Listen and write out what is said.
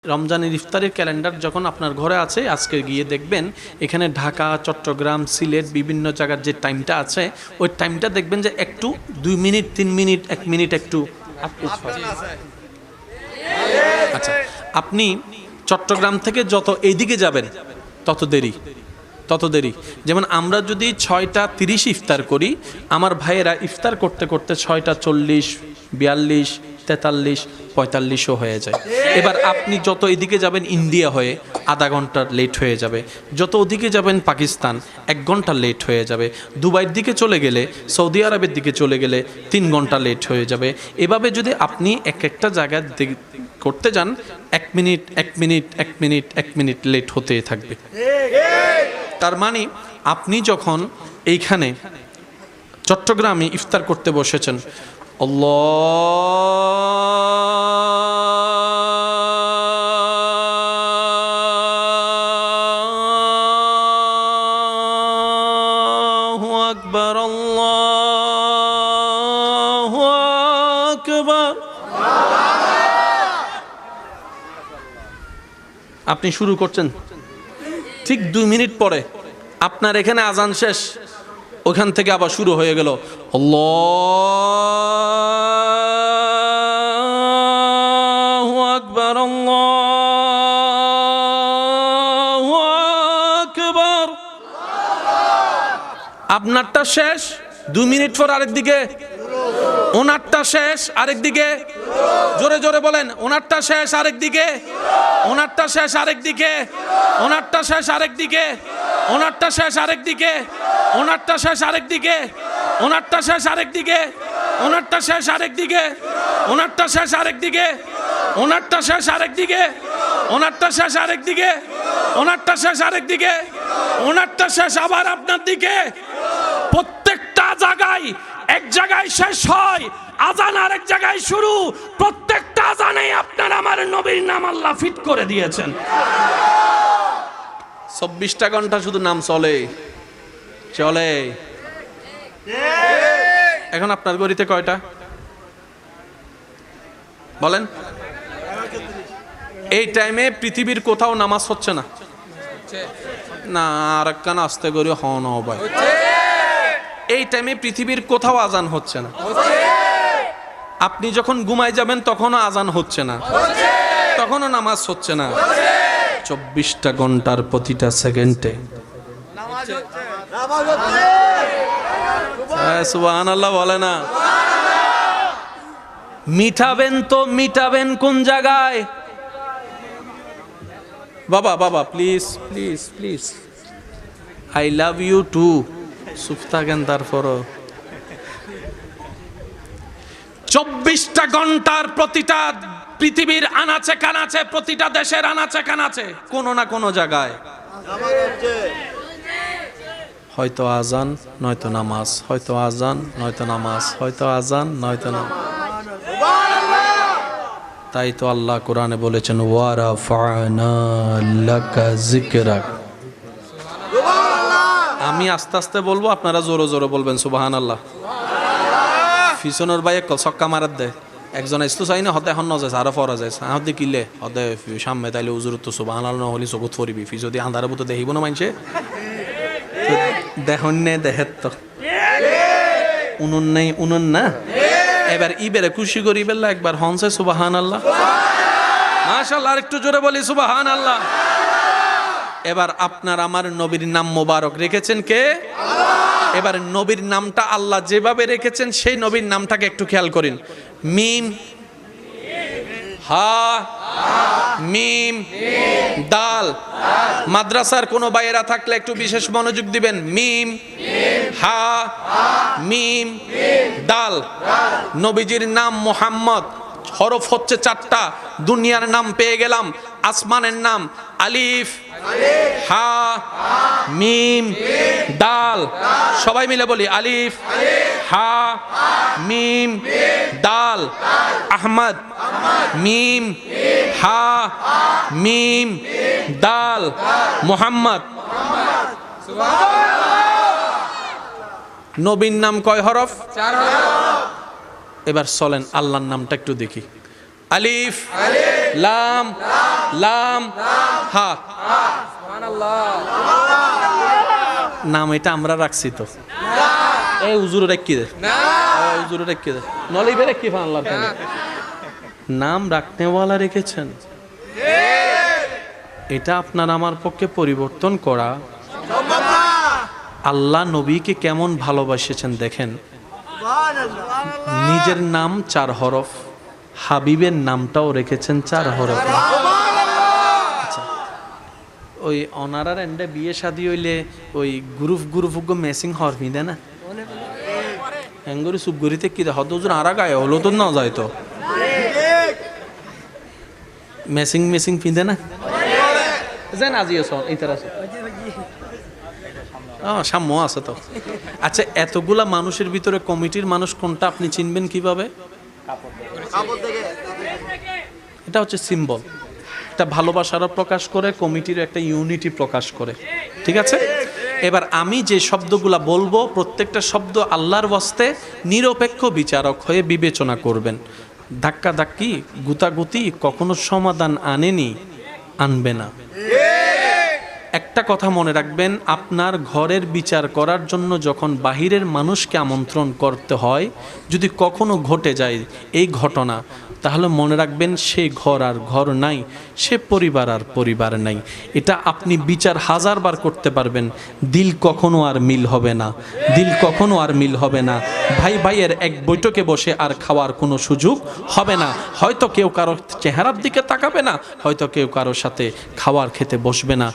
রমজানের ইফতারের ক্যালেন্ডার যখন আপনার ঘরে আছে, আজকে গিয়ে দেখবেন এখানে ঢাকা, চট্টগ্রাম, সিলেট বিভিন্ন জায়গার যে টাইমটা আছে ওই টাইমটা দেখবেন যে একটু 2 মিনিট 3 মিনিট 1 মিনিট একটু আচ্ছা, আপনি চট্টগ্রাম থেকে যত এইদিকে যাবেন তত দেরি। যেমন আমরা যদি 6টা 30 ইফতার করি, আমার ভাইয়েরা ইফতার করতে করতে 6টা 40, 42, 43, 45ও হয়ে যায়। এবার আপনি যত এদিকে যাবেন ইন্ডিয়া হয়ে আধা ঘন্টা লেট হয়ে যাবে, যত ওদিকে যাবেন পাকিস্তান 1 ঘন্টা লেট হয়ে যাবে, দুবাইয়ের দিকে চলে গেলে, সৌদি আরবের দিকে চলে গেলে 3 ঘন্টা লেট হয়ে যাবে। এভাবে যদি আপনি একটা জায়গায় করতে যান 1 minute 1 minute 1 minute 1 minute late হতেই থাকবে। তার মানে আপনি যখন এইখানে চট্টগ্রামে ইফতার করতে বসেছেন, আল্লাহু আকবার, আল্লাহু আকবার, আপনি শুরু করছেন, ঠিক 2 মিনিট পরে আপনার এখানে আজান শেষ, ওখান থেকে আবার শুরু হয়ে গেল আল্লাহু আকবার, আল্লাহু আকবার। আপনারটা শেষ, 2 মিনিট পর আরেকদিকে, ওনারটা শেষ আরেকদিকে, জোরে জোরে বলেন, ওনারটা শেষ আরেকদিকে, ওনারটা শেষ আরেকদিকে, ওনারটা শেষ আরেকদিকে, ওনারটা শেষ আরেকদিকে, ওনারটা শেষ আরেকদিকে, ওনারটা শেষ আরেকদিকে, ওনারটা শেষ আরেকদিকে, ওনারটা শেষ আরেকদিকে, ওনারটা শেষ আরেকদিকে, ওনারটা শেষ আরেকদিকে, ওনারটা শেষ আরেকদিকে, ওনারটা শেষ আবার আপনার দিকে। প্রত্যেকটা জায়গায়, এক জায়গায় শেষ হয় আজান, আরেক জায়গায় শুরু। প্রত্যেকটা আজানে আপনার আমার নবীর নাম আল্লাহ ফিট করে দিয়েছেন। 24টা ঘন্টা শুধু নাম চলে। এখন আপনার গড়িতে কয়টা বলেন? এই টাইমে পৃথিবীর কোথাও নামাজ হচ্ছে না, না আর একখান আস্তে করে হন ভাই। এই টাইমে পৃথিবীর কোথাও আজান হচ্ছে না। আপনি যখন ঘুমায় যাবেন তখনও আজান হচ্ছে না, তখনও নামাজ হচ্ছে না। 24টা ঘন্টার প্রতিটা সেকেন্ডে সুবহানাল্লাহ বলে না? মিটাবেন তো মিটাবেন কোন জায়গায়? বাবা please please please, I love you too, চুপ থাকেন। তারপরও 24টা ঘন্টার প্রতিটা পৃথিবীর আনাচে কানাচে, প্রতিটা দেশের আনাচে কানাচে কোনো না কোনো জায়গায় হয়তো আজান নয়তো নামাজ, হয়তো আজান নয়তো নামাজ, হয়তো আজান নয়তো নামাজ। তাই তো আল্লাহ কোরআনে বলেছেন ওয়ারাফা'না লাকা যিকরাক। আমি আস্তে আস্তে বলবো, আপনারা জোরে জোরে বলবেন সুবহানাল্লাহ। পিছনের বাইরে ছক্কা মারার দেয়, একজন আসতো চাই না, হতে এখন নজাইছে আরো ফরা যায়, হাতে কিলে হতে সামনে তাইলে উজুর তো সুবহানাল্লাহ হলি চকুত ফরিবি, ফি যদি আন্ধারে বুতো দেখিব না মানছে, দেখুন নে দেখেত তো উনুন নেই উনুন না। এবার ইবেরে খুশি করি বেলা একবার হনছে সুবহানাল্লাহ, মাশাআল্লাহ, আর একটু জোরে বলি সুবহানাল্লাহ। এবার আপনার আমার নবীর নাম মোবারক রেখেছেন কে? এবার নবীর নামটা আল্লাহ যেভাবে রেখেছেন সেই নবীর নামটাকে একটু খেয়াল করেন। মিম হা মিম দাল। মাদ্রাসার কোনো বাইরা থাকলে একটু বিশেষ মনোযোগ দিবেন। মিম হা মিম দাল। নবীজির নাম মুহাম্মদ, হরফ হচ্ছে 4টা। দুনিয়ার নাম পেয়ে গেলাম, আসমানের নাম আলিফ হা মিম দাল। সবাই মিলে বলি আলিফ হা মিম দাল। আহমদ মিম হা মিম দাল। মুহাম্মদ। নবীর নাম কয় হরফ? 4 হরফ। এবার চলেন আল্লাহর নামটা একটু দেখি। আলিফ লাম লাম হা। নাম এটা আমরা রাখছি তো, এই হুজুর রেখে দে, হুজুর রেখে দে, নলেই বেরে কি আল্লাহর কাছে নাম রাখনেওয়ালা রেখেছেন। এটা আপনার আমার পক্ষে পরিবর্তন করা। আল্লাহ নবীকে কেমন ভালোবাসেছেন দেখেন। নিজের নাম 4 হরফ, হাবিবের নামটাও রেখেছেন 4 হরফ। আচ্ছা, ওই অনারার এন্ডে বিয়ে শাদী হইলে ওই গ্রুপ মেসিং হর ফিদে না হ্যাঙ্গুরি সুপগুরিতে কি হদ হুজুর আরা গায়ে হলো তো না যায় তো মেসিং ফিদে না যেন আজিও সন ইতার আছে সাম্য আছে তো। আচ্ছা, এতগুলা মানুষের ভিতরে কমিটির মানুষ কোনটা আপনি চিনবেন কিভাবে? এটা হচ্ছে সিম্বল, এটা ভালোবাসারও প্রকাশ করে, কমিটির একটা ইউনিটি প্রকাশ করে। ঠিক আছে, এবার আমি যে শব্দগুলা বলবো প্রত্যেকটা শব্দ আল্লাহর ওয়াস্তে নিরপেক্ষ বিচারক হয়ে বিবেচনা করবেন। ধাক্কা ধাক্কি গুতাগুতি কখনো সমাধান আনবে না। একটা কথা মনে রাখবেন, আপনার ঘরের বিচার করার জন্য যখন বাহিরের মানুষকে আমন্ত্রণ করতে হয়, যদি কখনো ঘটে যায় এই ঘটনা, তাহলে মনে রাখবেন সেই ঘর আর ঘর নাই, সে পরিবার আর পরিবার নাই। এটা আপনি বিচার 1000 বার করতে পারবেন, দিল কখনো আর মিল হবে না, দিল কখনো আর মিল হবে না। ভাই ভাইয়ের এক বৈঠকে বসে আর খাওয়ার কোনো সুযোগ হবে না। হয়তো কেউ কারো চেহারার দিকে তাকাবে না, হয়তো কেউ কারোর সাথে খাওয়ার খেতে বসবে না।